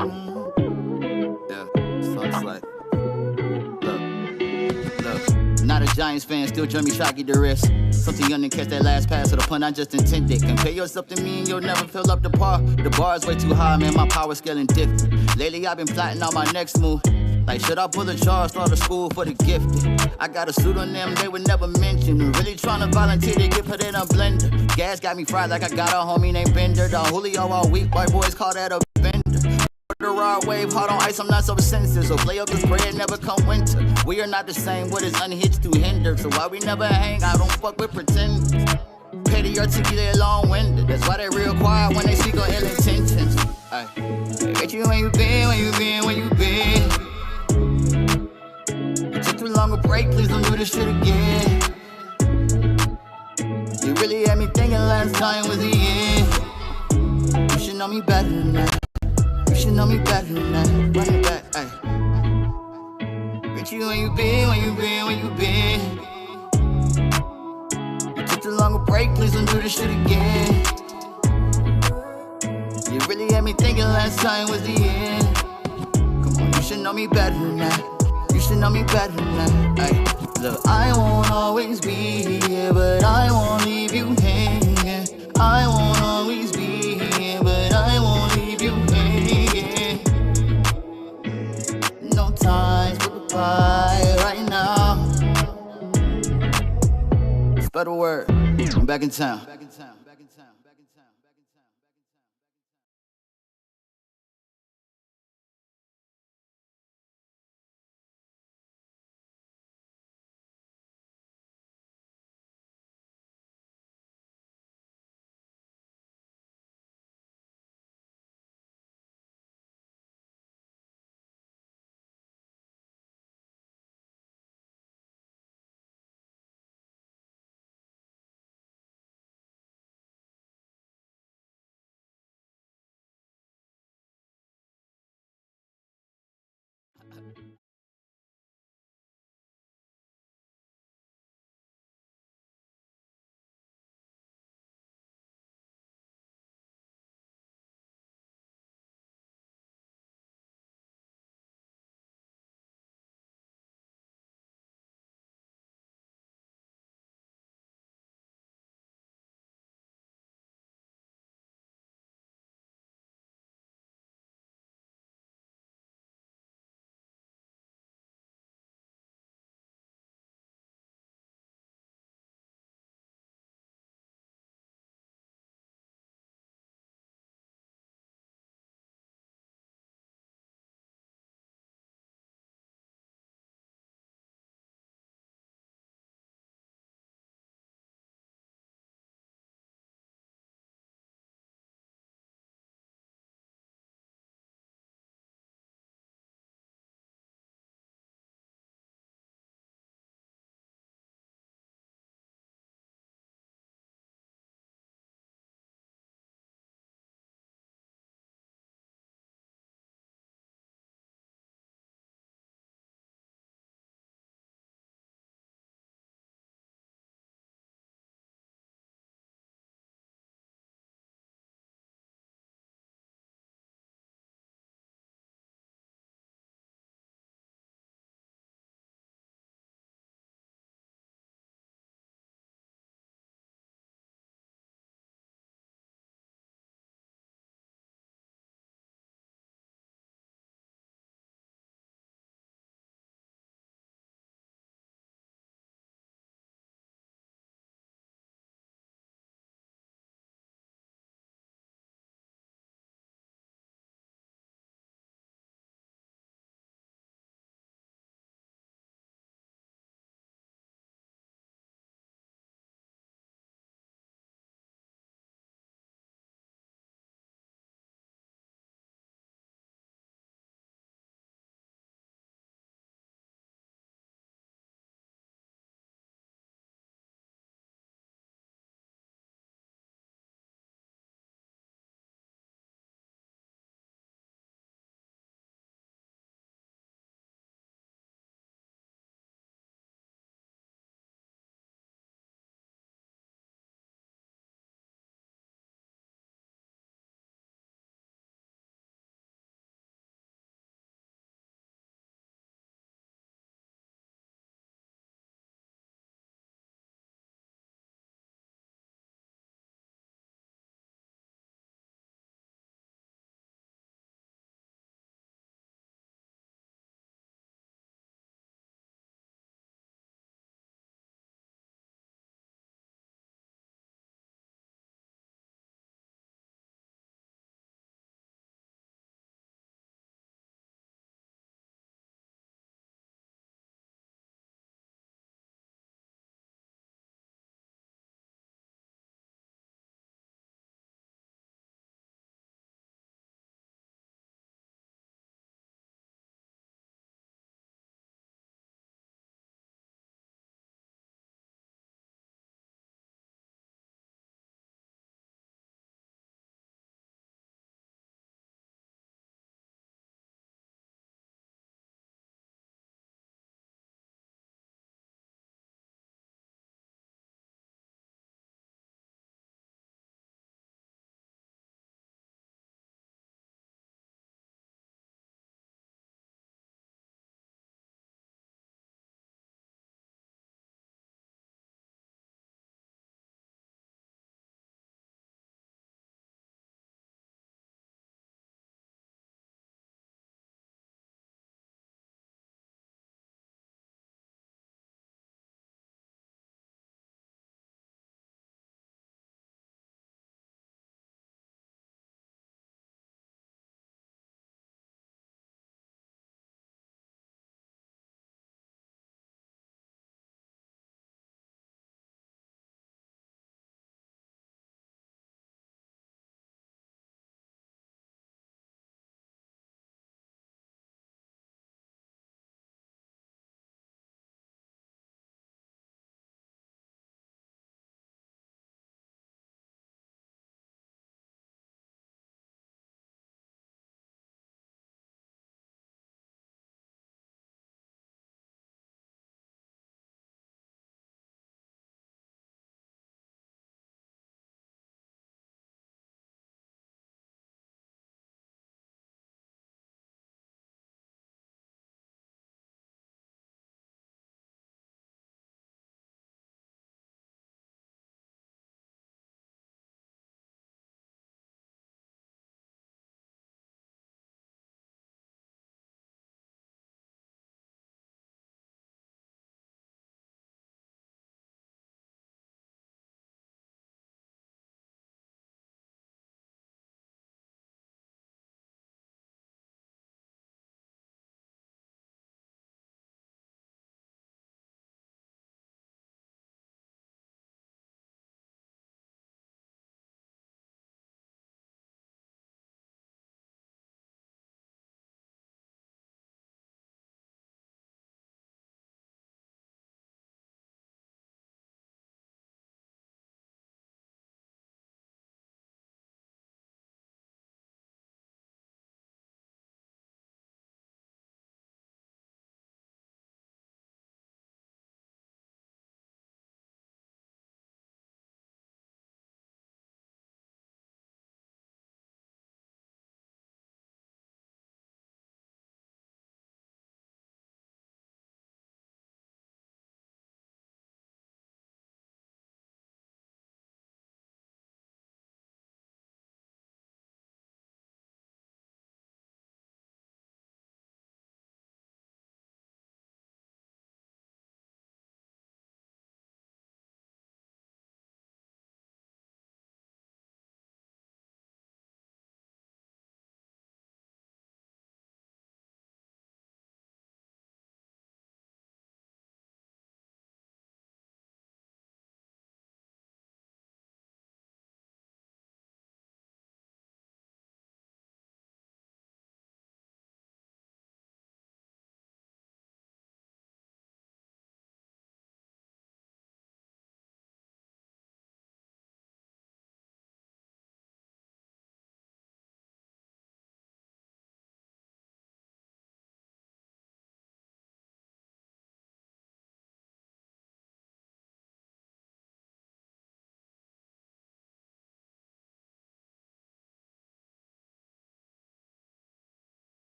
Yeah, so it's like, look. Not a Giants fan, still Jeremy Shockey the wrist. Something young to catch that last pass or the pun I just intended. Compare yourself to me and you'll never fill up the par. The bar is way too high, man, my power scaling different. Lately I've been plotting out my next move. Like, should I pull a charge, start a school for the gifted? I got a suit on them, they would never mention. Really trying to volunteer to get put in a blender. Gas got me fried like I got a homie named Bender. The Julio all week, white boys call that a bender. The raw wave, hard on ice, I'm not so sensitive. So play up this bread, never come winter. We are not the same, what is unhitched to hinder. So why we never hang, I don't fuck with pretend. Petty, articulate, long-winded. That's why they real quiet when they speak on ill intentions. Ay. Bet you when you been, when you been, when you been. You took too long a break, please don't do this shit again. You really had me thinking last time was the end. You should know me better than that. You should know me better than that. Run it back, ayy. Bet you when you been, when you been, when you been. You took too long a break, please don't do this shit again. You really had me thinking last time was the end. Come on, you should know me better than that. You should know me better than that. Ay, look, I won't always be here, but I won't leave you hanging. I won't always be here, but I won't leave you hanging. No time for goodbye right now. Spread the word. I'm back in town.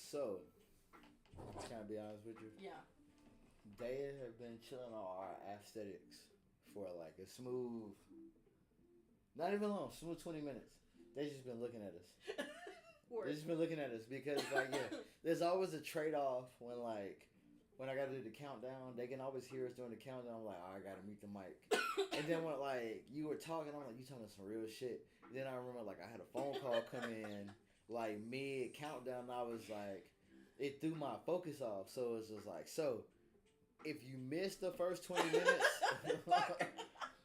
So, can I be honest with you? Yeah. They have been chilling on our aesthetics for like a smooth, not even long, smooth 20 minutes. They just been looking at us. They just been looking at us because like there's always a trade off when I gotta do the countdown. They can always hear us doing the countdown. I'm like, oh, I gotta mute the mic. And then when like you were talking, I'm like, you talking some real shit. Then I remember like I had a phone call come in like mid countdown. And I was like, it threw my focus off. So it was just like, so if you missed the first 20 minutes,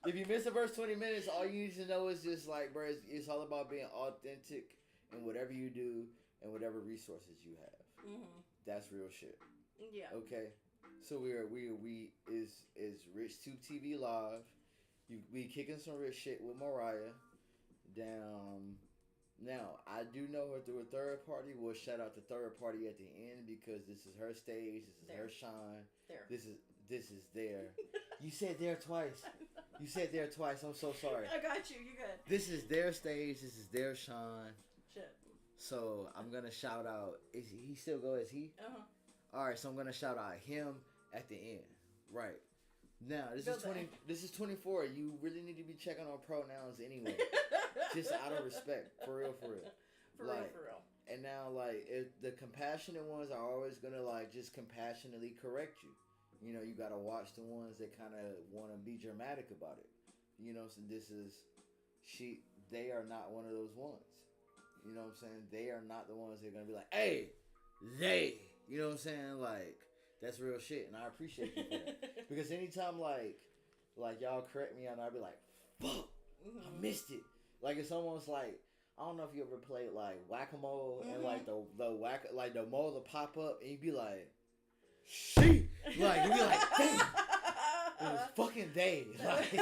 if you missed the first 20 minutes, all you need to know is just like, bro, it's all about being authentic in whatever you do and whatever resources you have. Mm-hmm. That's real shit. Yeah. Okay. So we is RichTube TV live. We kicking some rich shit with Mariah. Down. Now I do know her through a third party. We'll shout out the third party at the end because this is her stage. This is her shine. There. This is there. You said there twice. You said there twice. I'm so sorry. I got you. You good. This is their stage. This is their shine. Shit. So I'm gonna shout out. Is he still go? Is he? All right. So I'm gonna shout out him at the end. Right. Now this is 20. This is 24. You really need to be checking on pronouns anyway. Just out of respect, for real. For real. And now, like, if the compassionate ones are always gonna like just compassionately correct you. You know, you gotta watch the ones that kind of want to be dramatic about it. You know, so they are not one of those ones. You know what I'm saying? They are not the ones that are gonna be like, hey, you know what I'm saying? Like, that's real shit, and I appreciate you for that. Because anytime like y'all correct me and I'll be like, fuck, I missed it. Like it's almost like, I don't know if you ever played like whack-a-mole and like the mole will pop up and you'd be like, shit, like you'd be like, damn, it was fucking day. Like,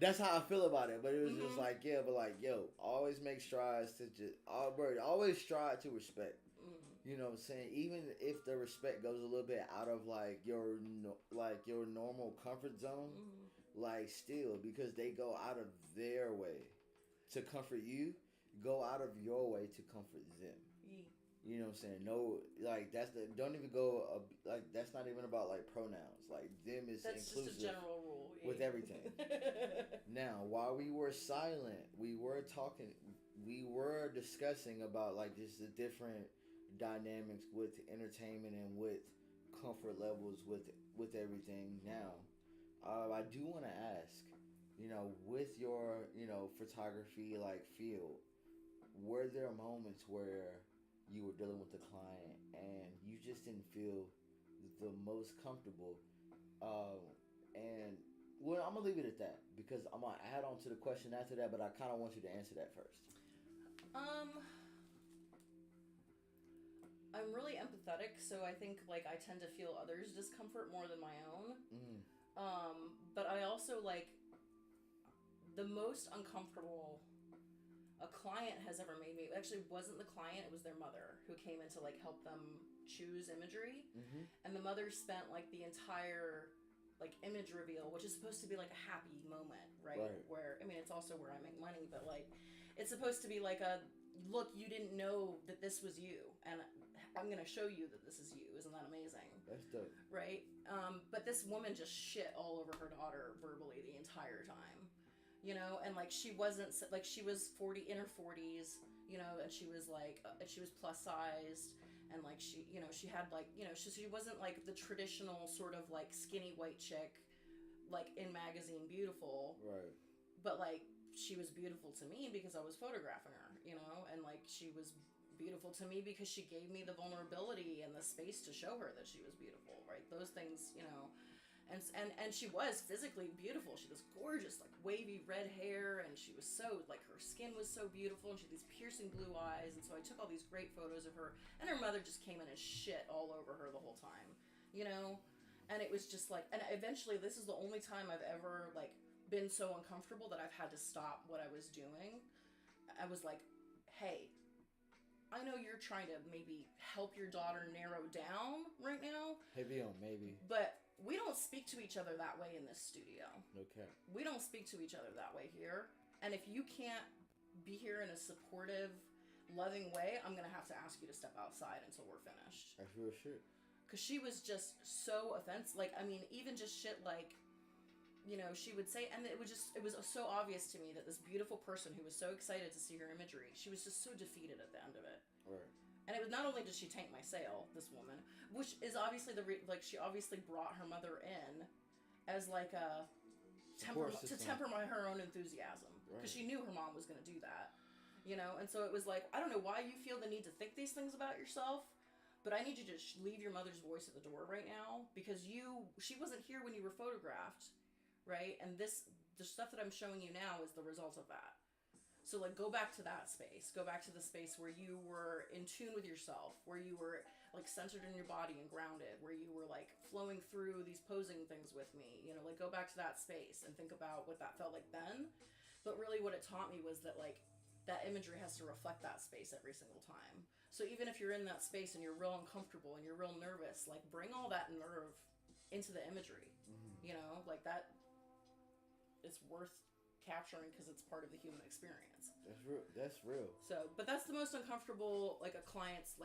that's how I feel about it. But it was just like, yeah, but like, yo, always make strides to always strive to respect. You know what I'm saying? Even if the respect goes a little bit out of like your normal comfort zone, like still, because they go out of their way to comfort you, go out of your way to comfort them. You know what I'm saying? No, like don't even go like that's not even about like pronouns. Like them is that's inclusive just a general rule with everything. Now, while we were silent, we were discussing about like just the different dynamics with entertainment and with comfort levels with everything. Now, I do want to ask, you know, with your, you know, photography like field, were there moments where you were dealing with the client and you just didn't feel the most comfortable? And well, I'm gonna leave it at that because I'm gonna add on to the question after that, but I kind of want you to answer that first. I'm really empathetic, so I think like I tend to feel others' discomfort more than my own. But I also like the most uncomfortable a client has ever made me. It actually wasn't the client, it was their mother who came in to like help them choose imagery. And the mother spent like the entire like image reveal, which is supposed to be like a happy moment, right? Where, I mean, it's also where I make money, but like it's supposed to be like a, look, you didn't know that this was you, and I'm gonna show you that this is you. Isn't that amazing? That's dope. Right? But this woman just shit all over her daughter verbally the entire time. You know, and like she wasn't, like she was in her 40s, you know, and she was like, she was plus sized, and like she, you know, she had like, you know, she wasn't like the traditional sort of like skinny white chick, like in magazine beautiful. Right. But like, she was beautiful to me because I was photographing her, you know, and like she was beautiful to me because she gave me the vulnerability and the space to show her that she was beautiful, right? Those things, you know, and she was physically beautiful. She was gorgeous, like wavy red hair, and she was so, like her skin was so beautiful, and she had these piercing blue eyes, and so I took all these great photos of her, and her mother just came in and shit all over her the whole time, you know, and it was just like, and eventually this is the only time I've ever like been so uncomfortable that I've had to stop what I was doing. I was like, hey, I know you're trying to maybe help your daughter narrow down right now. Maybe. But we don't speak to each other that way in this studio. Okay. We don't speak to each other that way here. And if you can't be here in a supportive, loving way, I'm gonna have to ask you to step outside until we're finished. That's real shit. Because she was just so offensive. Like, I mean, even just shit like, you know, she would say, and it was so obvious to me that this beautiful person who was so excited to see her imagery, she was just so defeated at the end of it. Right. And it was not only did she tank my sale, this woman, which is obviously she obviously brought her mother in as like a temper her own enthusiasm, because she knew her mom was going to do that, you know. And so it was like, I don't know why you feel the need to think these things about yourself, but I need you to leave your mother's voice at the door right now, because she wasn't here when you were photographed, right? And the stuff that I'm showing you now is the result of that. So, like, go back to that space. Go back to the space where you were in tune with yourself, where you were, like, centered in your body and grounded, where you were, like, flowing through these posing things with me. You know, like, go back to that space and think about what that felt like then. But really what it taught me was that, like, that imagery has to reflect that space every single time. So even if you're in that space and you're real uncomfortable and you're real nervous, like, bring all that nerve into the imagery. You know, like, that, it's worth capturing because it's part of the human experience. That's real. So, but that's the most uncomfortable, like, a client's,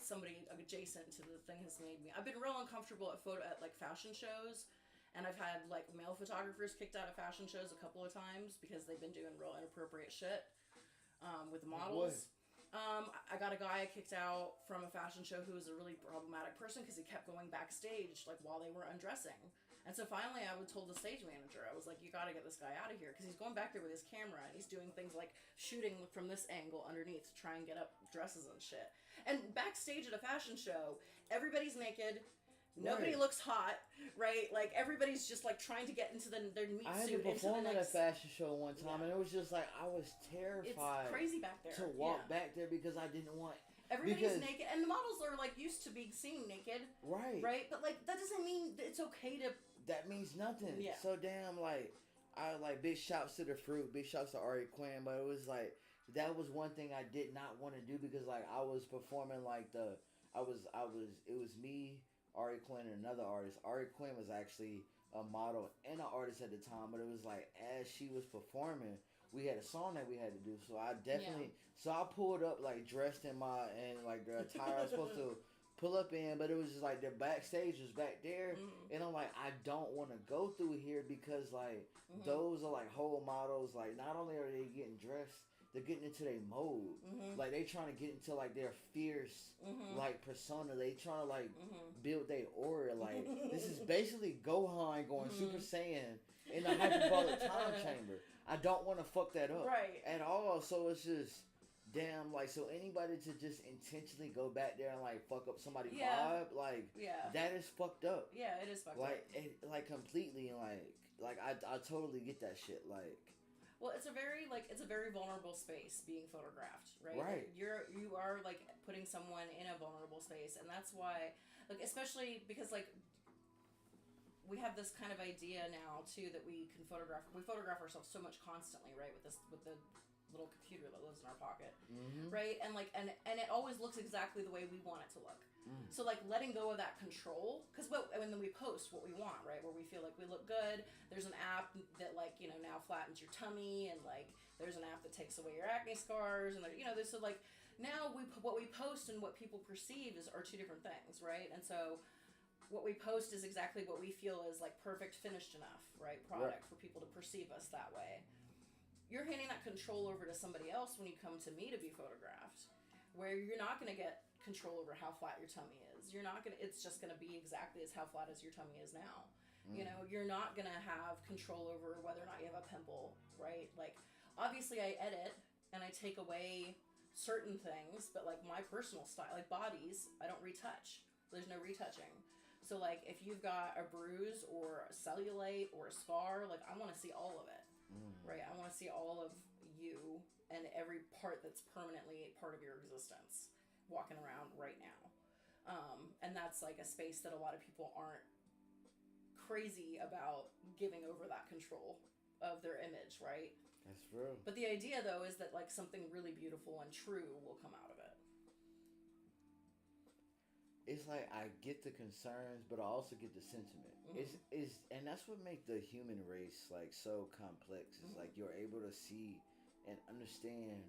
somebody adjacent to the thing has made me. I've been real uncomfortable at like fashion shows, and I've had like male photographers kicked out of fashion shows a couple of times because they've been doing real inappropriate shit with the models. I got a guy kicked out from a fashion show who was a really problematic person because he kept going backstage like while they were undressing. And so finally I told the stage manager, I was like, you gotta get this guy out of here, because he's going back there with his camera and he's doing things like shooting from this angle underneath to try and get up dresses and shit. And backstage at a fashion show, everybody's naked, nobody looks hot, right? Like, everybody's just like trying to get into their meat suit. I had to perform at a fashion show one time, and it was just like, I was terrified. It's crazy back there. To walk back there because I didn't want... Everybody's naked, and the models are like used to being seen naked. Right? But like, that doesn't mean that it's okay to... That means nothing. Yeah. So damn, like, I like, big shouts to the Fruit, big shouts to Ari Quinn, but it was like, that was one thing I did not want to do, because like I was performing like it was me, Ari Quinn, and another artist. Ari Quinn was actually a model and an artist at the time, but it was like, as she was performing, we had a song that we had to do, so I definitely, so I pulled up like dressed in like the attire I was supposed to pull up in, but it was just like the backstage was back there, and I'm like, I don't want to go through here, because like those are like whole models. Like, not only are they getting dressed, they're getting into their mode. Like, they trying to get into like their fierce like persona. They trying to like build their aura. Like, this is basically Gohan going Super Saiyan in a hyperbolic time chamber. I don't want to fuck that up at all. So it's just damn, like, so anybody to just intentionally go back there and like fuck up somebody's vibe, like, that is fucked up. Yeah, it is fucked like, up. Like completely, and like I totally get that shit. Like, well, it's a very vulnerable space being photographed, right? Right. Like, you are like putting someone in a vulnerable space, and that's why, like, especially because like we have this kind of idea now too that we photograph ourselves so much constantly, right? With the little computer that lives in our pocket, right? And like, and it always looks exactly the way we want it to look. So like, letting go of that control, because when we post what we want, right, where we feel like we look good. There's an app that, like, you know, now flattens your tummy, and like there's an app that takes away your acne scars, and you know, there's, so like, now what we post and what people perceive are two different things, right? And so what we post is exactly what we feel is like perfect, finished enough, right, product for people to perceive us that way. You're handing that control over to somebody else when you come to me to be photographed, where you're not going to get control over how flat your tummy is. It's just going to be exactly as how flat as your tummy is now. You know, you're not going to have control over whether or not you have a pimple, right? Like, obviously I edit and I take away certain things, but like my personal style, like bodies, I don't retouch. There's no retouching. So like, if you've got a bruise or a cellulite or a scar, like, I want to see all of it. Right, I want to see all of you and every part that's permanently part of your existence walking around right now. And that's like a space that a lot of people aren't crazy about giving over that control of their image, right? That's true. But the idea, though, is that like something really beautiful and true will come out of it. It's like, I get the concerns, but I also get the sentiment. And that's what makes the human race like so complex. It's like, you're able to see and understand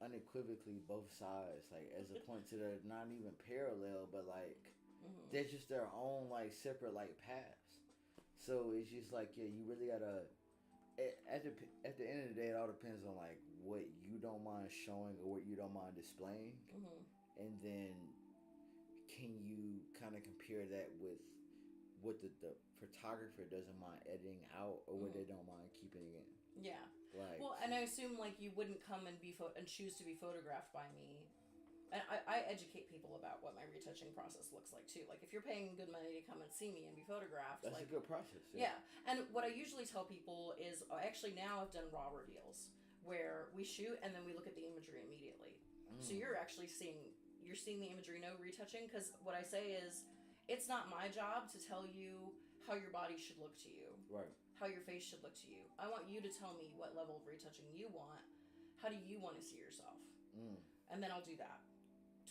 unequivocally both sides, like as a point to they're not even parallel, but like Mm-hmm. they're just their own like separate like paths. So it's just like yeah, you really gotta. At the end of the day, it all depends on like what you don't mind showing or what you don't mind displaying, Mm-hmm. and then can you kind of compare that with what the photographer doesn't mind editing out or what they don't mind keeping in. Yeah. Like, well, and I assume like you wouldn't come and and choose to be photographed by me. And I educate people about what my retouching process looks like too. Like if you're paying good money to come and see me and be photographed, that's like, a good process. Yeah. And what I usually tell people is actually now I've done raw reveals where we shoot and then we look at the imagery immediately. So you're actually seeing the imagery, no retouching, because what I say is it's not my job to tell you how your body should look to you. Right. How your face should look to you. I want you to tell me what level of retouching you want. How do you want to see yourself? And then I'll do that.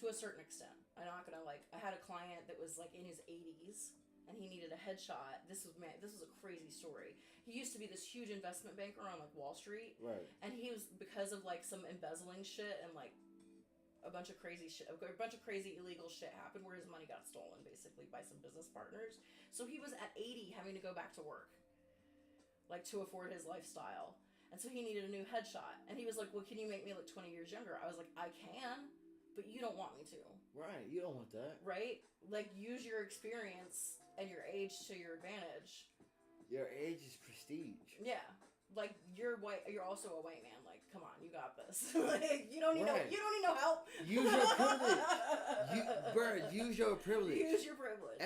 To a certain extent. I'm not gonna I had a client that was like in his 80s and he needed a headshot. This was a crazy story. He used to be this huge investment banker on like Wall Street. Right. And he was, because of like some embezzling shit and like a bunch of crazy illegal shit happened where his money got stolen basically by some business partners. So he was at 80 having to go back to work, like to afford his lifestyle. And so he needed a new headshot. And he was like, well, can you make me look 20 years younger? I was like, I can, but you don't want me to. Right. You don't want that. Right? Like, use your experience and your age to your advantage. Your age is prestige. Yeah. Like, you're white. You're also a white man. Like, come on, you got this. Like, you don't need right. you don't need no help. Use your privilege. Use your privilege. Use your privilege.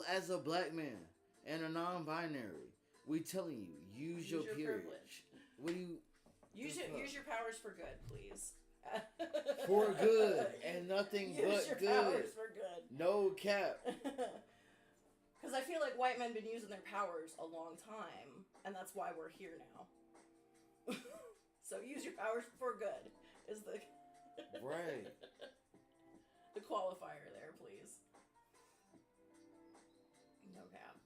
As a black man and a non-binary, we telling you, use your period. Privilege. What do you use your powers for good, please. For good and nothing use but your good. Powers for good. No cap. Because I feel like white men been using their powers a long time, and that's why we're here now. So use your powers for good is the right. The qualifier there, please. No cap.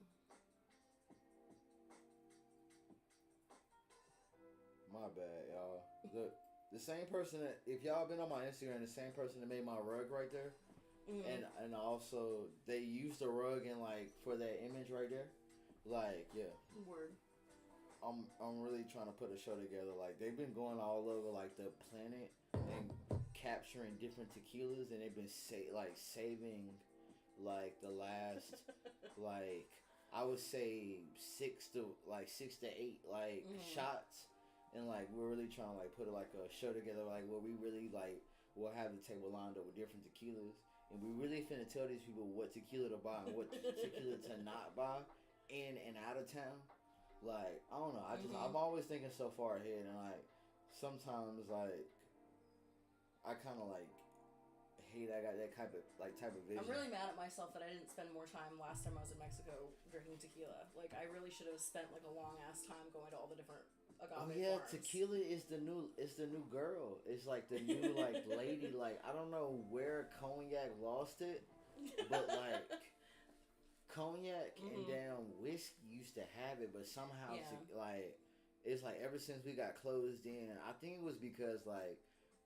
My bad, y'all. Look, the same person that, if y'all been on my Instagram, the same person that made my rug right there, and also they used the rug in like for that image right there, like yeah. Word. I'm really trying to put a show together. Like they've been going all over like the planet and capturing different tequilas, and they've been saving like the last like I would say 6 to 8 like shots. And like we're really trying to like put like a show together like where we really like we'll have the table lined up with different tequilas, and we really finna tell these people what tequila to buy and what tequila to not buy in and out of town. Like I don't know, I'm always thinking so far ahead, and like sometimes like I kind of like hate I got that type of vision. I'm really mad at myself that I didn't spend more time last time I was in Mexico drinking tequila. Like I really should have spent like a long ass time going to all the different agave farms. Tequila is the new girl. It's like the new like lady. Like I don't know where cognac lost it, but like cognac and damn whiskey used to have it, but somehow it's like ever since we got closed in, I think it was because like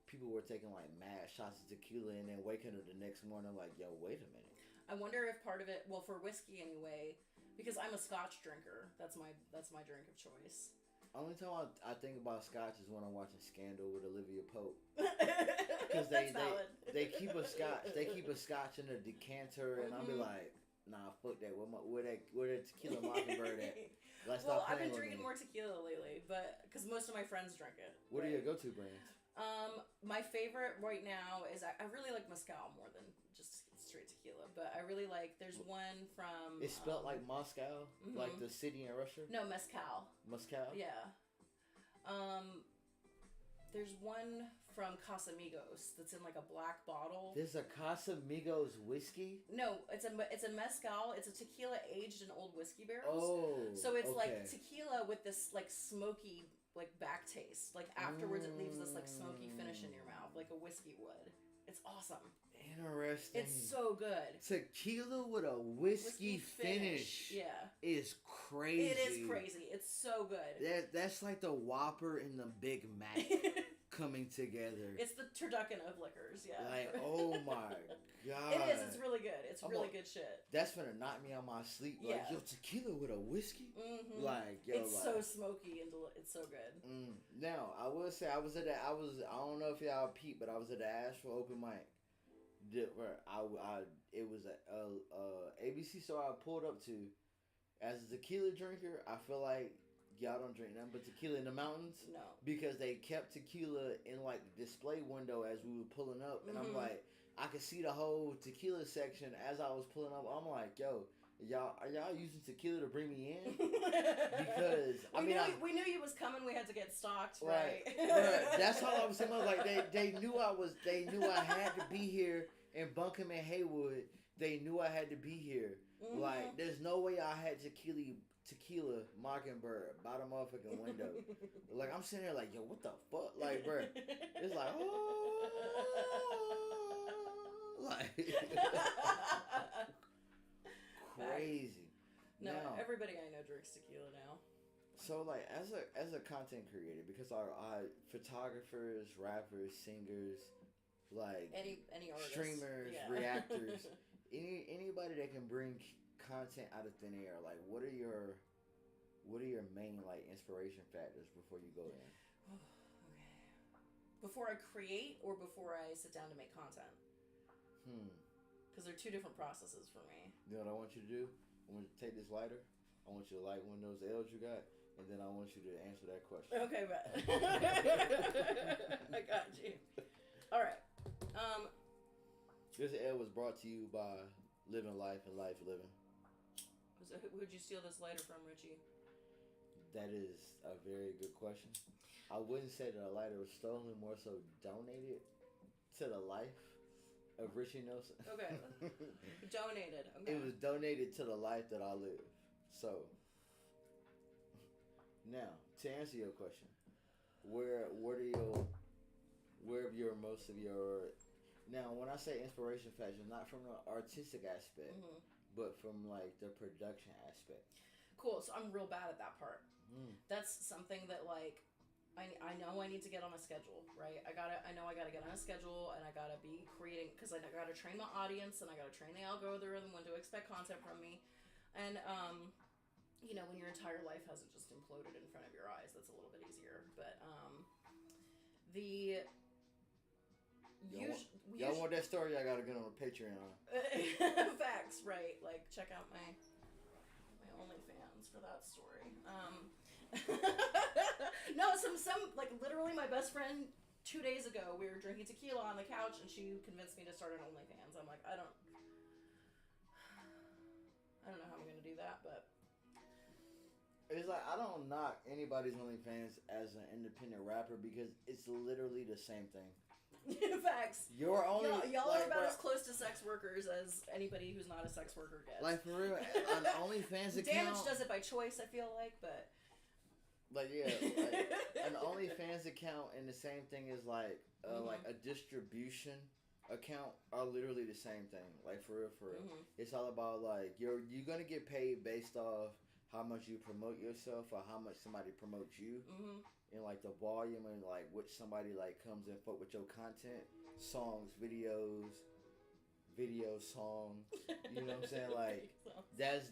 people were taking like mad shots of tequila and then waking up the next morning like, yo, wait a minute. I wonder if part of it, well, for whiskey anyway, because I'm a Scotch drinker. That's my drink of choice. Only time I think about Scotch is when I'm watching Scandal with Olivia Pope. Because they keep a Scotch in a decanter, and I'll be like, nah, fuck that. Where that tequila Mockingbird at? Well, I've been drinking more tequila lately, but because most of my friends drink it. What are your go-to brands? My favorite right now is I really like mezcal more than just straight tequila, but I really like. There's one from. It's spelled like Moscow, like the city in Russia. No, mezcal. Mezcal. Yeah. There's one from Casamigos that's in like a black bottle. There's a Casamigos whiskey? No, it's a mezcal. It's a tequila aged in old whiskey barrels. Oh. So it's like tequila with this like smoky like back taste. Like afterwards it leaves this like smoky finish in your mouth like a whiskey would. It's awesome. Interesting. It's so good. Tequila with a whiskey finish. Yeah. Is crazy. It is crazy. It's so good. That's like the Whopper and the Big Mac coming together. It's the turducken of liquors, yeah. Like, oh my god. It is. It's really good. It's really good shit. That's gonna knock me out my sleep. Like, yo, tequila with a whiskey? Mm-hmm. Like, yo, it's so smoky and it's so good. Now, I will say, I don't know if y'all peeped, but I was at the Asheville open mic. Where it was a ABC store I pulled up to. As a tequila drinker, I feel like y'all don't drink nothing but tequila in the mountains. No. Because they kept tequila in like the display window as we were pulling up, and I'm like, I could see the whole tequila section as I was pulling up. I'm like, yo, are y'all using tequila to bring me in? Because we knew you was coming. We had to get stocked, right? Bruh, that's all I was saying. I was like, they knew I had to be here in Buncombe and Haywood. They knew I had to be here. Like, there's no way I had tequila Mockingbird by the motherfucking window. Like, I'm sitting there like, yo, what the fuck? Like, bruh, it's like, oh, like, crazy. No, now, everybody I know drinks tequila now. So, like, as a content creator, because our photographers, rappers, singers, like any artist, streamers, reactors, anybody that can bring content out of thin air, like, what are your main like inspiration factors before you go in? Okay. Before I create or before I sit down to make content? Because they're two different processes for me. You know what I want you to do? I want you to take this lighter. I want you to light one of those L's you got, and then I want you to answer that question. Okay, bet. I got you. All right. This L was brought to you by Living Life and Life Living. Who'd you steal this lighter from, Richie? That is a very good question. I wouldn't say that a lighter was stolen, more so donated to the life of Richie Nelson. Okay. Donated. Okay. It was donated to the life that I live. So, now, to answer your question, where have your most of your... Now, when I say inspiration factor, not from the artistic aspect, but from, like, the production aspect. Cool. So I'm real bad at that part. That's something that, like, I know I need to get on a schedule, right? I know I gotta get on a schedule, and I gotta be creating, because I gotta train my audience, and I gotta train the algorithm when to expect content from me. And, you know, when your entire life hasn't just imploded in front of your eyes, that's a little bit easier. But, Y'all want that story? I gotta get on a Patreon. Facts, right? Like, check out my OnlyFans for that story. No, some like literally my best friend 2 days ago, we were drinking tequila on the couch, and she convinced me to start an OnlyFans. I'm like, I don't know how I'm gonna do that, but it's like, I don't knock anybody's OnlyFans as an independent rapper, because it's literally the same thing. Facts. You're only y'all like, are about as close to sex workers as anybody who's not a sex worker gets. Like, for real, an OnlyFans account. Damage does it by choice, I feel like, but like, yeah, like, an OnlyFans account and the same thing is like like a distribution account are literally the same thing. Like, for real, it's all about like you're gonna get paid based off how much you promote yourself or how much somebody promotes you. And like the volume and like which somebody like comes and fuck with your content, songs, videos, songs. You know what I'm saying? Like that's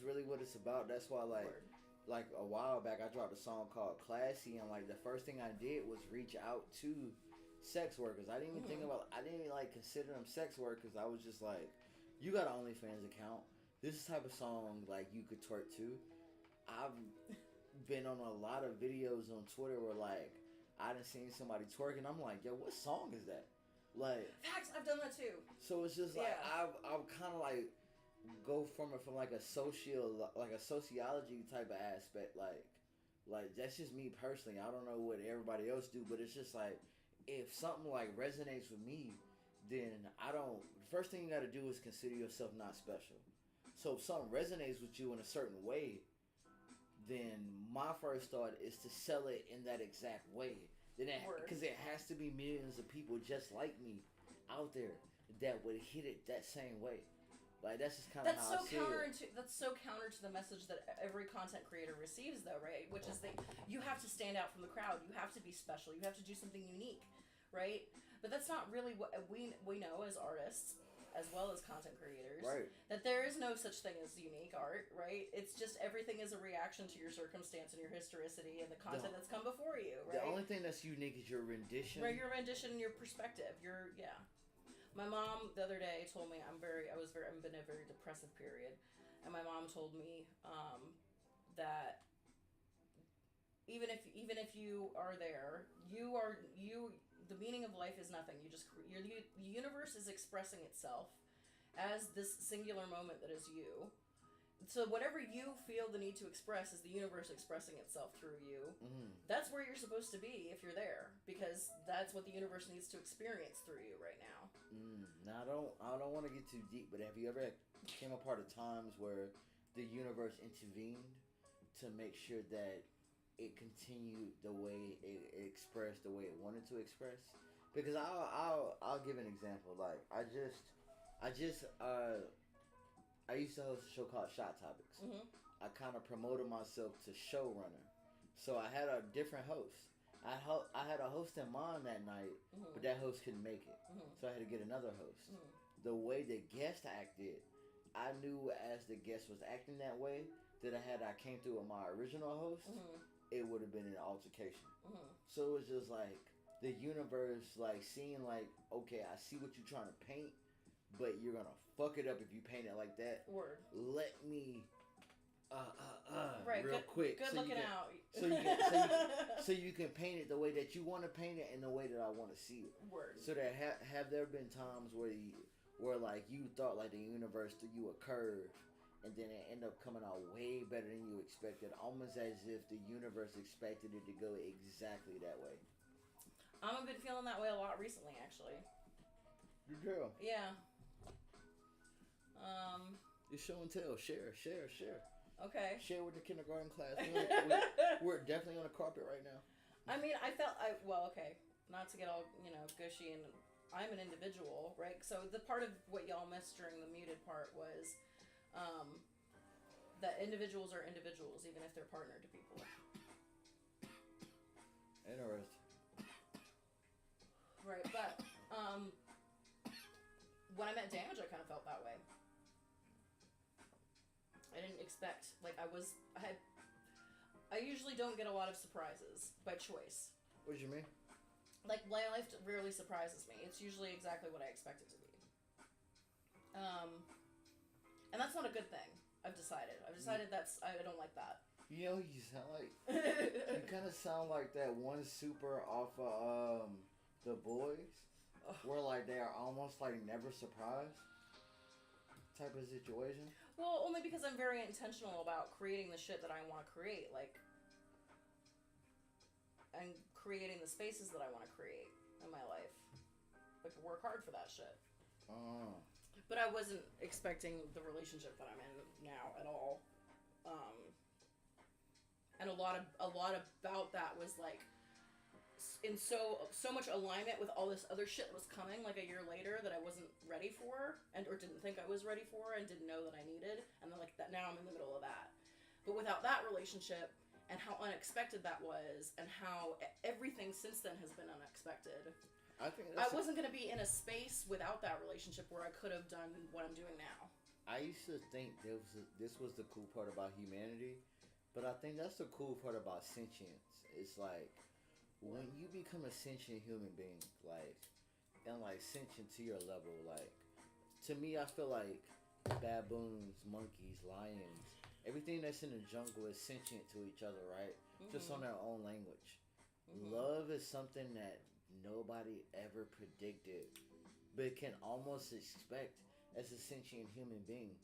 really what it's about. That's why like a while back I dropped a song called Classy, and like the first thing I did was reach out to sex workers. I didn't even think about. I didn't even like consider them sex workers. I was just like, you got an OnlyFans account. This is the type of song like you could twerk to. I've been on a lot of videos on Twitter where like I done seen somebody twerking. I'm like, yo, what song is that? Like, facts, I've done that too. So it's just like I've kind of like go from like a sociology type of aspect. Like that's just me personally. I don't know what everybody else do, but it's just like if something like resonates with me, then I don't. First thing you got to do is consider yourself not special. So if something resonates with you in a certain way, then my first thought is to sell it in that exact way. Because it has to be millions of people just like me out there that would hit it that same way. Like that's just kind of how I see it. That's so counter to the message that every content creator receives, though, right? Which is that you have to stand out from the crowd. You have to be special. You have to do something unique, right? But that's not really what we know as artists, as well as content creators, right? That there is no such thing as unique art, right? It's just everything is a reaction to your circumstance and your historicity and the content that's come before you, right? The only thing that's unique is your rendition, right? Your rendition and your perspective. My mom the other day told me I'm in a very depressive period, and my mom told me that even if you are there, the meaning of life is nothing. The universe is expressing itself as this singular moment that is you. So whatever you feel the need to express is the universe expressing itself through you. Mm-hmm. That's where you're supposed to be if you're there, because that's what the universe needs to experience through you right now. Now I don't want to get too deep, but have you ever came a part of times where the universe intervened to make sure that it continued the way it expressed the way it wanted to express? Because I'll give an example. Like I used to host a show called Shot Topics. Mm-hmm. I kind of promoted myself to showrunner, so I had a different host. I had a host in mind that night, mm-hmm. but that host couldn't make it, mm-hmm. so I had to get another host. Mm-hmm. The way the guest acted, I knew as the guest was acting that way that I came through with my original host, mm-hmm. it would have been an altercation. Mm-hmm. So it was just like the universe, like seeing like, okay, I see what you're trying to paint, but you're gonna fuck it up if you paint it like that. Word. Let me right, real quick. Good looking out. So you can paint it the way that you want to paint it and the way that I want to see it. Word. So there have there been times where like you thought like the universe threw you a curve, and then it ended up coming out way better than you expected, almost as if the universe expected it to go exactly that way. I've been feeling that way a lot recently, actually. You do? Yeah. You show and tell. Share. Okay. Share with the kindergarten class. We're definitely on the carpet right now. I mean, okay. Not to get all, gushy, and I'm an individual, right? So the part of what y'all missed during the muted part was that individuals are individuals, even if they're partnered to people. Interesting. Right, but when I met Damage, I kind of felt that way. I didn't expect, I usually don't get a lot of surprises by choice. What do you mean? Like, my life rarely surprises me. It's usually exactly what I expect it to be. And that's not a good thing. I've decided I don't like that. You know, you sound like, you kind of sound like that one super off of, The Boys, where, like, they are almost, like, never surprised type of situation. Well, only because I'm very intentional about creating the shit that I want to create, like, and creating the spaces that I want to create in my life. Like, work hard for that shit. But I wasn't expecting the relationship that I'm in now at all. And a lot about that was, like, in so much alignment with all this other shit that was coming like a year later that I wasn't ready for or didn't think I was ready for and didn't know that I needed, and then like that now I'm in the middle of that. But without that relationship and how unexpected that was and how everything since then has been unexpected, I wasn't going to be in a space without that relationship where I could have done what I'm doing now. I used to think this was the cool part about humanity, but I think that's the cool part about sentience. It's like when you become a sentient human being, like, and like sentient to your level, like, to me, I feel like baboons, monkeys, lions, everything that's in the jungle is sentient to each other, right? Mm-hmm. Just on their own language. Mm-hmm. Love is something that nobody ever predicted, but can almost expect as a sentient human being.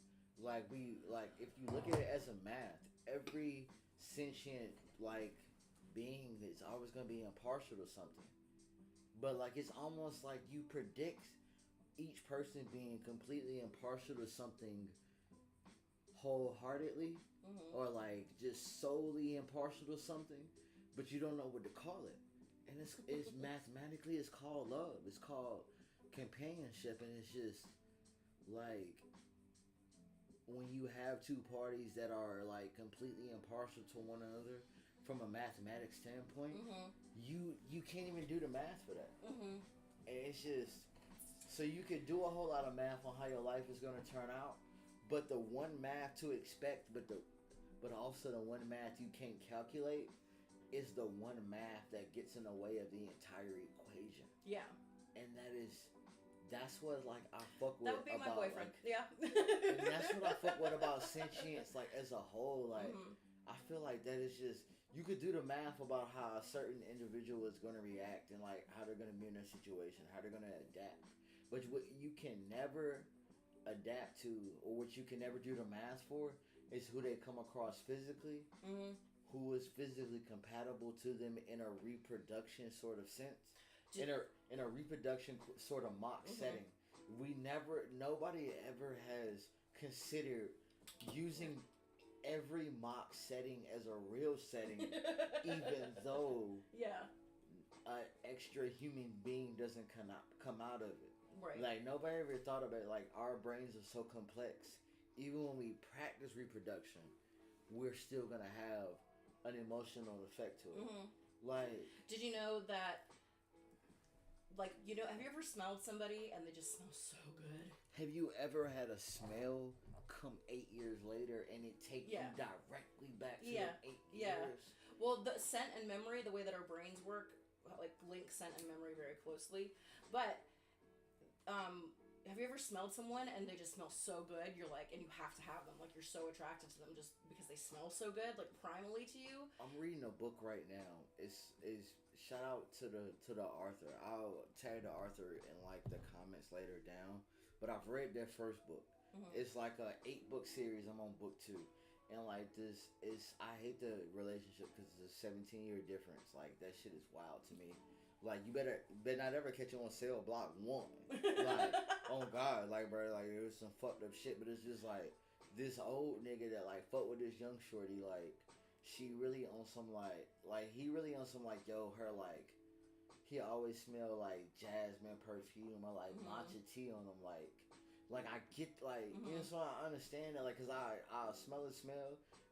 Like, if you look at it as a math, every sentient, like, being is always going to be impartial to something. But, like, it's almost like you predict each person being completely impartial to something wholeheartedly, mm-hmm. or, like, just solely impartial to something, but you don't know what to call it. And it's mathematically, it's called love. It's called companionship, and it's just, like, when you have two parties that are like completely impartial to one another from a mathematics standpoint, you can't even do the math for that. And it's just so you could do a whole lot of math on how your life is going to turn out, but the one math to expect, but also the one math you can't calculate is the one math that gets in the way of the entire equation. Yeah. And that's what like I fuck with. That would be my boyfriend. Like, yeah. and that's what I fuck with about sentience, like as a whole. Like I feel like that is just you could do the math about how a certain individual is going to react and like how they're going to be in a situation, how they're going to adapt. But what you can never adapt to, or what you can never do the math for, is who they come across physically. Who is physically compatible to them in a reproduction sort of sense, in a reproduction sort of mock setting. Nobody ever has considered using every mock setting as a real setting, even though an extra human being doesn't come out of it. Right. Like nobody ever thought about it. Like our brains are so complex. Even when we practice reproduction, we're still gonna have an emotional effect to it. Like, did you know that? Like, you know, have you ever smelled somebody and they just smell so good? Have you ever had a smell come 8 years later and it take you directly back to the 8 years? Well, the scent and memory, the way that our brains work, like link scent and memory very closely. But, have you ever smelled someone and they just smell so good? You're like, and you have to have them. Like, you're so attracted to them just because they smell so good, like primally to you. I'm reading a book right now. It's shout out to the author. I'll tag the author in like the comments later down. But I've read their first book. It's like a 8-book series. I'm on book 2, and like this is I hate the relationship because it's a 17-year difference. Like that shit is wild to me. Like you better not ever catch you on sale block 1. Like oh god, like bro, like it was some fucked up shit. But it's just like this old nigga that like fuck with this young shorty. Like she really on some like he really on some like yo her like he always smell like jasmine perfume or like matcha tea on him like I get like you know so I understand that like cause I'll smell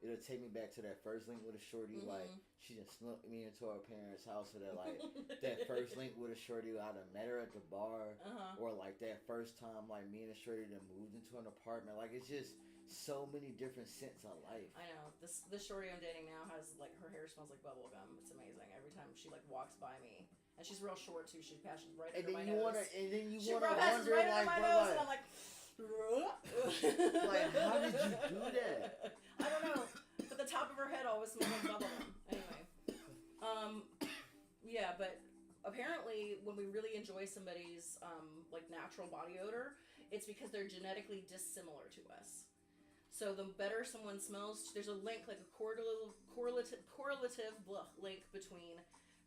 it'll take me back to that first link with a shorty like she just snuck me into her parents' house or that like that first link with a shorty I'd have met her at the bar or like that first time like me and a shorty that moved into an apartment like it's just so many different scents of life. I know. This shorty I'm dating now has like her hair smells like bubble gum. It's amazing. Every time she like walks by me, and she's real short too. She passes right under my nose. And then you she wanna passes wonder right like, under my bro, nose, like, and I'm like, like how did you do that? I don't know. But the top of her head always smells like bubble gum. Anyway, yeah. But apparently, when we really enjoy somebody's like natural body odor, it's because they're genetically dissimilar to us. So the better someone smells, there's a link, like a correlative link between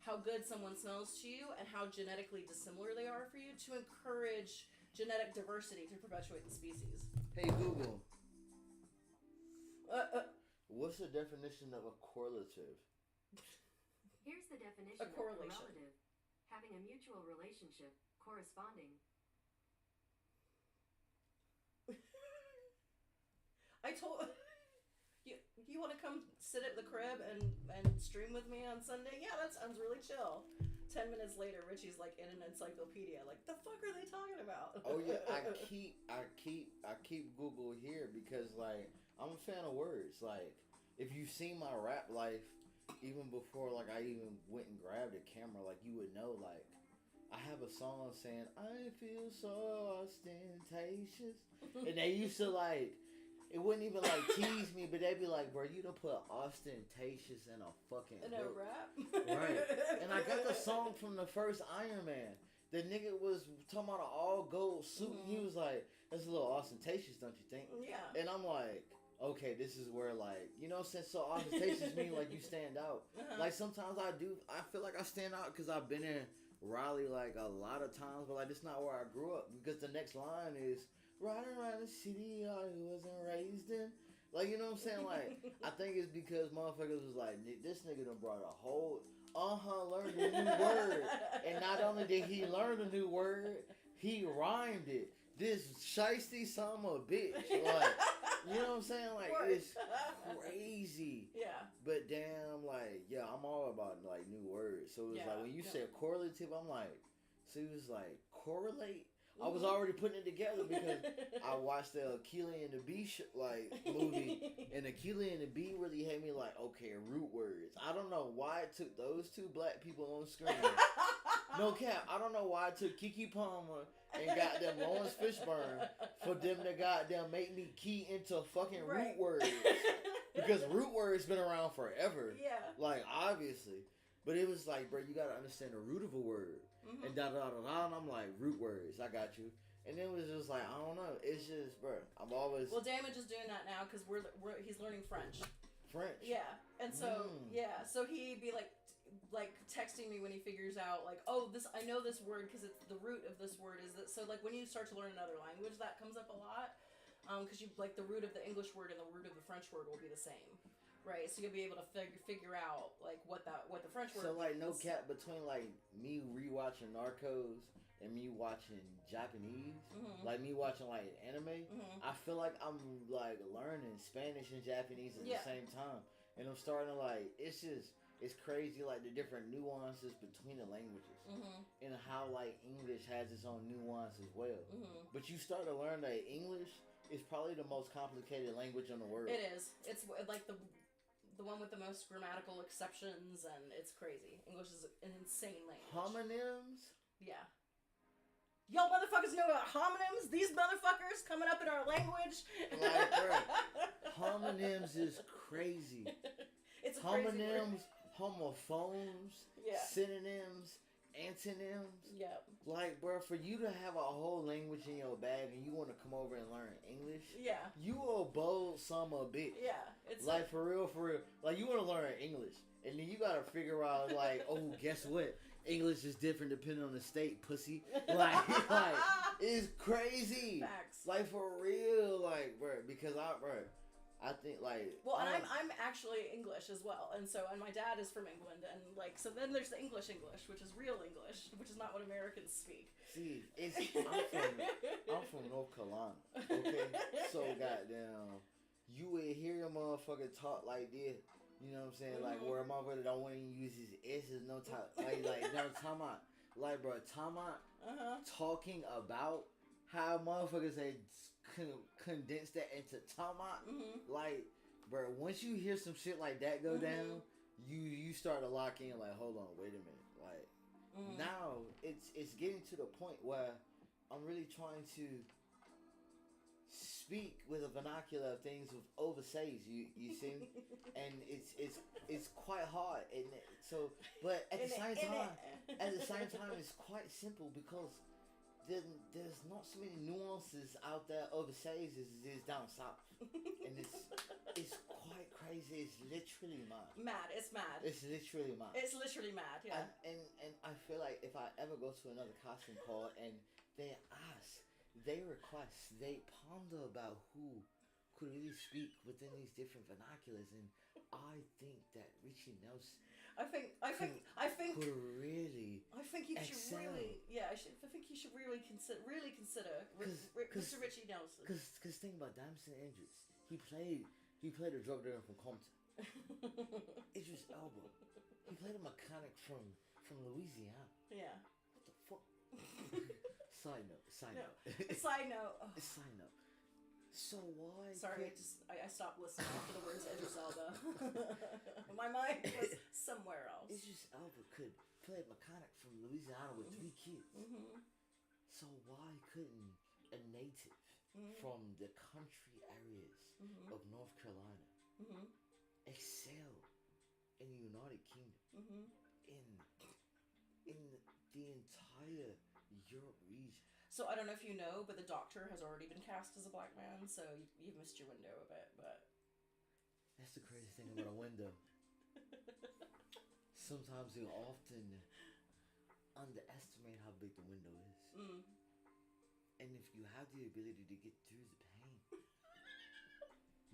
how good someone smells to you and how genetically dissimilar they are for you to encourage genetic diversity to perpetuate the species. Hey Google, what's the definition of a correlative? Here's the definition A of correlation. correlative. Having a mutual relationship, corresponding. I told you want to come sit at the crib and stream with me on Sunday? Yeah, that sounds really chill. 10 minutes later, Richie's like in an encyclopedia. Like, the fuck are they talking about? Oh yeah, I keep Google here because like I'm a fan of words. Like, if you've seen my rap life, even before like I even went and grabbed a camera, like you would know. Like, I have a song saying I feel so ostentatious, and they used to like. It wouldn't even like tease me, but they'd be like, bro, you done put ostentatious in a fucking In a book. rap? Right. And I got the song from the first Iron Man. The nigga was talking about an all gold suit and he was like, that's a little ostentatious, don't you think? Yeah. And I'm like, okay, this is where like, you know, since so ostentatious mean like you stand out. Like sometimes I feel like I stand out because I've been in Raleigh like a lot of times, but like it's not where I grew up because the next line is, riding around the city I wasn't raised in. Like, you know what I'm saying? Like, I think it's because motherfuckers was like, this nigga done brought a whole, learned a new word. And not only did he learn a new word, he rhymed it. This shiesty son of a bitch. Like, You know what I'm saying? Like, Word. it's crazy. Yeah. But damn, like, yeah, I'm all about, like, new words. So it was like, when you said correlative, I'm like, so it was like, correlate? I was already putting it together because I watched the Achille and the Bee movie, and Achille and the Bee really had me like, okay, root words. I don't know why it took those two black people on screen. No cap, I don't know why it took Keke Palmer and goddamn Lawrence Fishburne for them to goddamn make me key into fucking root words. Because root words been around forever. Yeah. Like, obviously. But it was like, bro, you gotta understand the root of a word. And and I'm like, root words, I got you. And then it was just like, I don't know. It's just, bro, I'm always... Well, Damage is doing that now because he's learning French. French? Yeah. And so, so he'd be like texting me when he figures out, like, oh, I know this word because it's the root of this word is that. So, like, when you start to learn another language, that comes up a lot. Because you, like, the root of the English word and the root of the French word will be the same. Right, so you'll be able to figure out like what the French word. So like means. no cap between like me rewatching Narcos and me watching Japanese, like me watching like anime. I feel like I'm like learning Spanish and Japanese at the same time, and I'm starting to like it's crazy like the different nuances between the languages and how like English has its own nuance as well. But you start to learn that English is probably the most complicated language in the world. It is. It's like the one with the most grammatical exceptions, and it's crazy. English is an insane language. Homonyms? Yeah. Y'all motherfuckers know about homonyms? These motherfuckers coming up in our language? Like, bro, homonyms is crazy. It's a homonyms, homophones, yeah. synonyms, antonyms. Yep. Like, bro, for you to have a whole language in your bag and you want to come over and learn English, yeah, you a bold son of a bitch. Yeah, it's like for real. Like, you want to learn English, and then you gotta figure out like, oh, guess what? English is different depending on the state, pussy. Like it's crazy. Facts. Like for real, like, bro, because I think like and I'm actually English as well, and my dad is from England, and like so then there's the English, which is real English, which is not what Americans speak. See, I'm from North Carolina, okay? So goddamn, you would hear a motherfucker talk like this, you know what I'm saying? Like where a motherfucker don't want to use his S's, no time, like no time out, like bro, time out, talking about how motherfuckers say. Condense that into Tama. Like, bro, once you hear some shit like that go down, you start to lock in. Like, hold on, wait a minute. Like, now it's getting to the point where I'm really trying to speak with a vernacular of things with overseas. You see, and it's quite hard. And so, but at the same time, it's quite simple because. There's not so many nuances out there overseas as it is down south, and it's quite crazy. It's literally mad. It's mad. It's literally mad. It's literally mad. Yeah. And I feel like if I ever go to another casting call and they ask, they request, they ponder about who could really speak within these different vernaculars, and I think that Richie Nelson. I think could really. I think you excel. should really. Yeah, I think you should really consider Mr. Richie Nelson. Because think about Damson Andrews. He played a drug dealer from Compton. Idris Elba. He played a mechanic from Louisiana. Yeah. What the fuck? Side note. Side note. Oh. Side note. So why? Sorry, I stopped listening after the words Idris Elba. My mind was somewhere else. Idris Elba could play a mechanic from Louisiana with 3 kids. So why couldn't a native from the country areas of North Carolina excel in the United Kingdom, in the entire Europe region? So I don't know if you know, but the Doctor has already been cast as a black man, so you've missed your window a bit, but... That's the crazy thing about a window. Sometimes you often underestimate how big the window is. And if you have the ability to get through the pain,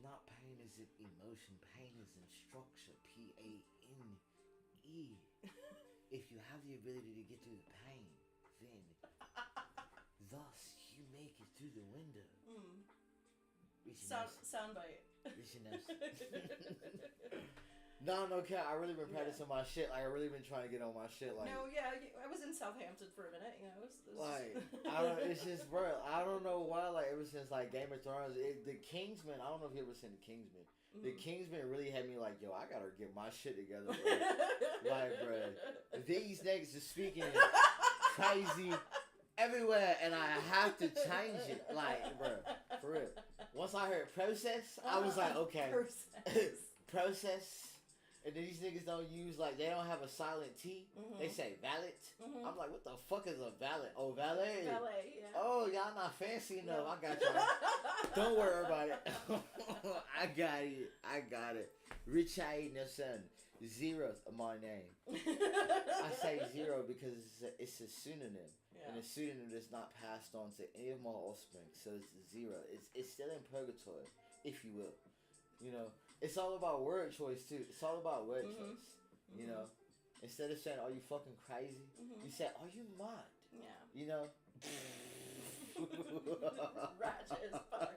not pain is in emotion, pain is in structure, P-A-N-E. If you have the ability to get through the pain, then... Thus, you make it through the window. Soundbite. No, Kat, I really been practicing my shit. Like, I really been trying to get on my shit. Like, no, yeah, I was in Southampton for a minute. You know, it was like, I don't. It's just, bro. I don't know why. Like, ever since like Game of Thrones, the Kingsman. I don't know if you ever seen the Kingsman. The Kingsman really had me like, yo, I gotta get my shit together, bro. Like, bro, these niggas are speaking crazy everywhere, and I have to change it. Like, bro, for real. Once I heard process, I was like, okay, process. And then these niggas don't use, like, they don't have a silent T. They say valet. I'm like, what the fuck is a valet? Oh, valet. Valet, yeah. Oh, y'all not fancy enough. I got y'all. Don't worry about it. I got it. Richard Nelson. Zero's my name. I say zero because it's a pseudonym. Yeah. And a pseudonym is not passed on to any of my offspring. So it's zero. It's still in purgatory, if you will. You know, it's all about word choice too. It's all about word choice. You know, instead of saying, "Are you fucking crazy?" You say, "Are you mad?" Yeah. You know. Ratchet as fuck.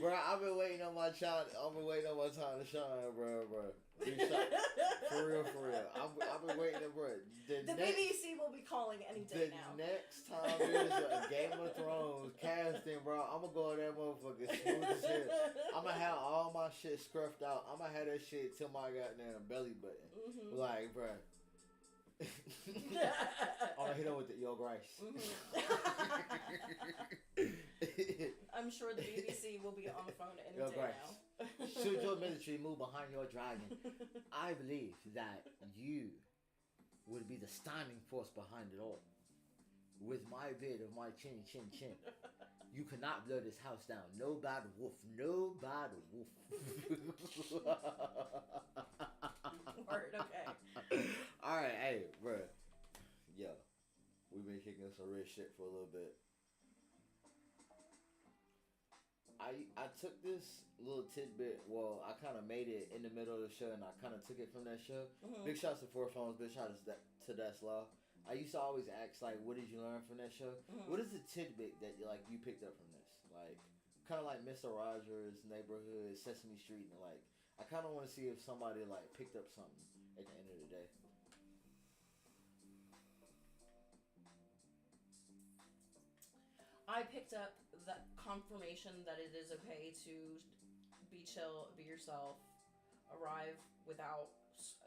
Bro, I've been waiting on my time to shine, bro. For real. I've been waiting, bro. The BBC will be calling any day now. The next time there's a Game of Thrones casting, bro, I'm gonna go in that motherfucker smooth as hell. I'm gonna have all my shit scruffed out. I'm gonna have that shit till my goddamn belly button. Like, bro. I'm gonna hit him with the Yo Grace. I'm sure the BBC will be on the phone any day now. Should your military move behind your dragon, I believe that you would be the standing force behind it all. With my bid of my chin, you cannot blow this house down. No bad wolf. Word, okay. Alright, hey, bro. Yo, we've been kicking some real shit for a little bit. I took this little tidbit. Well, I kind of made it in the middle of the show, and I kind of took it from that show. Big shots to Four Phones. Big shots to That's Law. I used to always ask, like, what did you learn from that show? What is the tidbit that you picked up from this? Like, kind of like Mr. Rogers' Neighborhood, Sesame Street, and like, I kind of want to see if somebody like picked up something at the end of the day. I picked up the confirmation that it is okay to be chill, be yourself, arrive without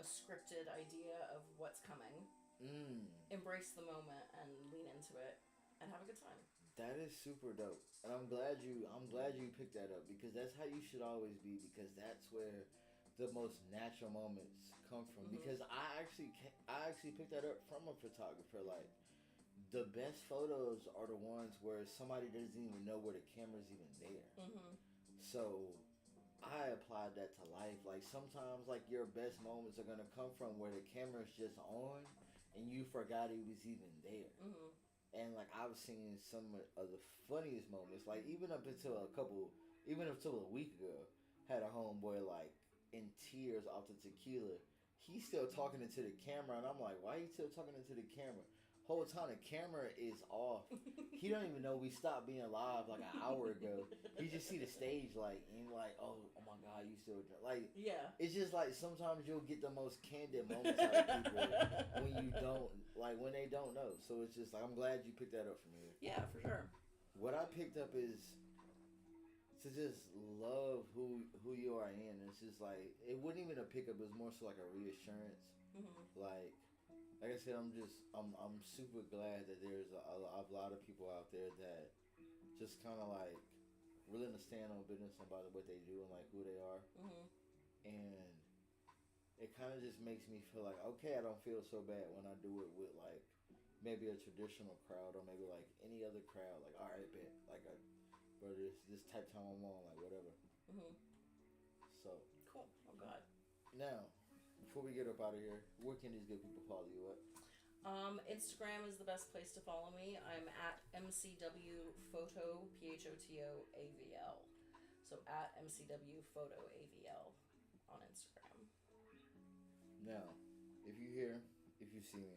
a scripted idea of what's coming. Embrace the moment and lean into it and have a good time. That is super dope, and I'm glad you picked that up, because that's how you should always be, because that's where the most natural moments come from. Because I actually picked that up from a photographer. Like, the best photos are the ones where somebody doesn't even know where the camera's even there. So I applied that to life. Like, sometimes, like, your best moments are gonna come from where the camera's just on and you forgot it was even there. And like, I've seen some of the funniest moments. Like, even up until a week ago, had a homeboy like in tears off the tequila. He's still talking into the camera, and I'm like, why are you still talking into the camera? Whole time the camera is off. He don't even know we stopped being live like an hour ago. He just see the stage light and like, oh my god, you still like. Yeah. It's just like sometimes you'll get the most candid moments out of people when they don't know. So it's just like, I'm glad you picked that up for me. Yeah, for sure. What I picked up is to just love who you are in. It's just like, it wasn't even a pickup. It was more so like a reassurance. Like I said, I'm super glad that there's a lot of people out there that just kind of like willing to stand on business about what they do and like who they are. And it kind of just makes me feel like, okay, I don't feel so bad when I do it with like maybe a traditional crowd or maybe like any other crowd. Like, all right, bet, like, but this type time I'm on, like, whatever. So cool. Oh God. Now, before we get up out of here, where can these good people follow you at? Instagram is the best place to follow me. I'm at MCWPhoto, PHOTOAVL. So at MCWPhotoAVL on Instagram. Now, if you see me,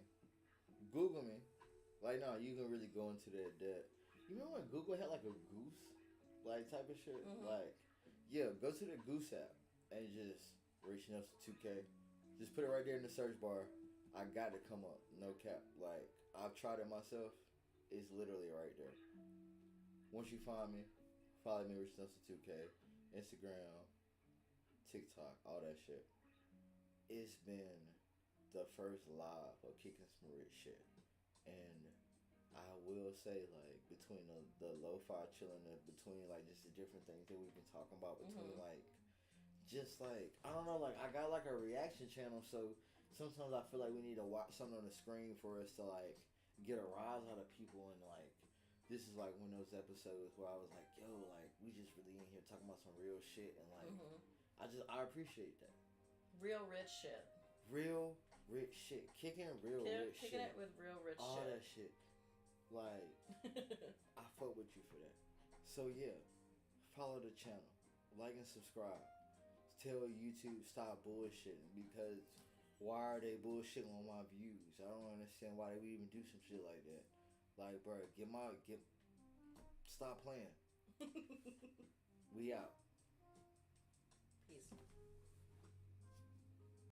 Google me. Like, no, you can really go into that depth. You remember when Google had like a goose? like type of shit. Mm-hmm. Like, yeah, go to the Goose app and just Rich Nelson 2K. Just put it right there in the search bar. I got to come up, no cap. Like, I've tried it myself. It's literally right there. Once you find me, follow me, Rich Nelson 2K, Instagram, TikTok, all that shit. It's been the first live of Kickin' some rich shit, and I will say, like, between the lo-fi chilling, between like just the different things that we've been talking about, between like just like I don't know, like I got like a reaction channel, so sometimes I feel like we need to watch something on the screen for us to like get a rise out of people, and like this is like one of those episodes where I was like, yo, like we just really in here talking about some real shit, and like I appreciate that. Real rich shit. Real rich shit. Kicking real rich shit. Kicking it with real rich all shit. All that shit. Like, I fuck with you for that. So yeah, follow the channel, like and subscribe. Tell YouTube stop bullshitting, because why are they bullshitting on my views? I don't understand why they would even do some shit like that. Like, bro, stop playing. We out. Peace.